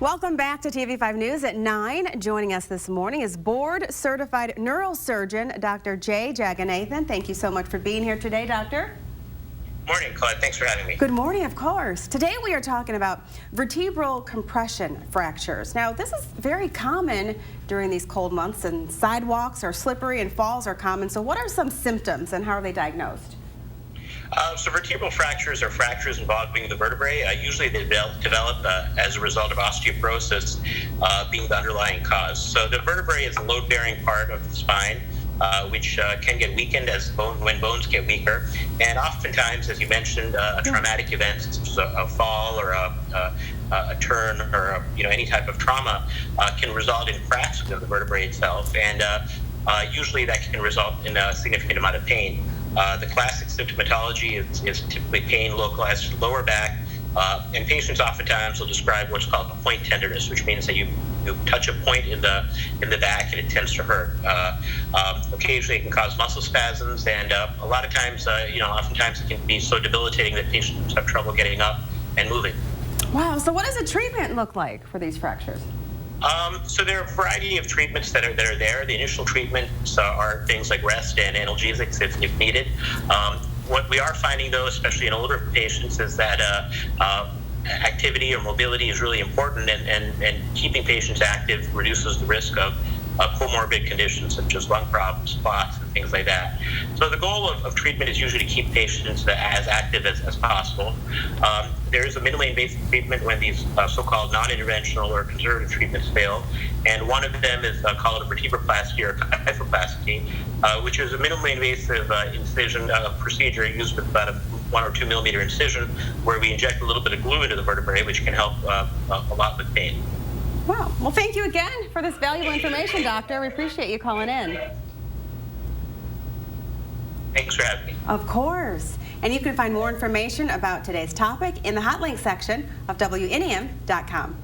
Welcome back to TV5 News at 9. Joining us this morning is board-certified neurosurgeon Dr. Jay Jaganathan. Thank you so much for being here today, Doctor. Morning, Claude. Thanks for having me. Good morning, of course. Today we are talking about vertebral compression fractures. Now, this is very common during these cold months, and sidewalks are slippery and falls are common. So what are some symptoms and how are they diagnosed? So vertebral fractures are fractures involving the vertebrae. Usually they develop as a result of osteoporosis being the underlying cause. So the vertebrae is a load-bearing part of the spine, which can get weakened when bones get weaker. And oftentimes, as you mentioned, a traumatic event, such as a fall or a turn or any type of trauma can result in cracks of the vertebrae itself. And usually that can result in a significant amount of pain. The classic symptomatology is typically pain localized to the lower back, and patients oftentimes will describe what's called a point tenderness, which means that you touch a point in the back and it tends to hurt. Occasionally it can cause muscle spasms, and a lot of times, oftentimes it can be so debilitating that patients have trouble getting up and moving. Wow, so what does the treatment look like for these fractures? So there are a variety of treatments that are there. The initial treatments are things like rest and analgesics if needed. What we are finding, though, especially in older patients, is that activity or mobility is really important, and keeping patients active reduces the risk of comorbid conditions such as lung problems, clots, and things like that. So the goal of treatment is usually to keep patients as active as possible. There is a minimally invasive treatment when these so-called non-interventional or conservative treatments fail, and one of them is called a vertebroplasty or kyphoplasty, which is a minimally invasive incision procedure used with about a 1 or 2 millimeter incision, where we inject a little bit of glue into the vertebrae, which can help a lot with pain. Wow. Well, thank you again for this valuable information, Doctor. We appreciate you calling in. Thanks for having me. Of course. And you can find more information about today's topic in the hot link section of WNEM.com.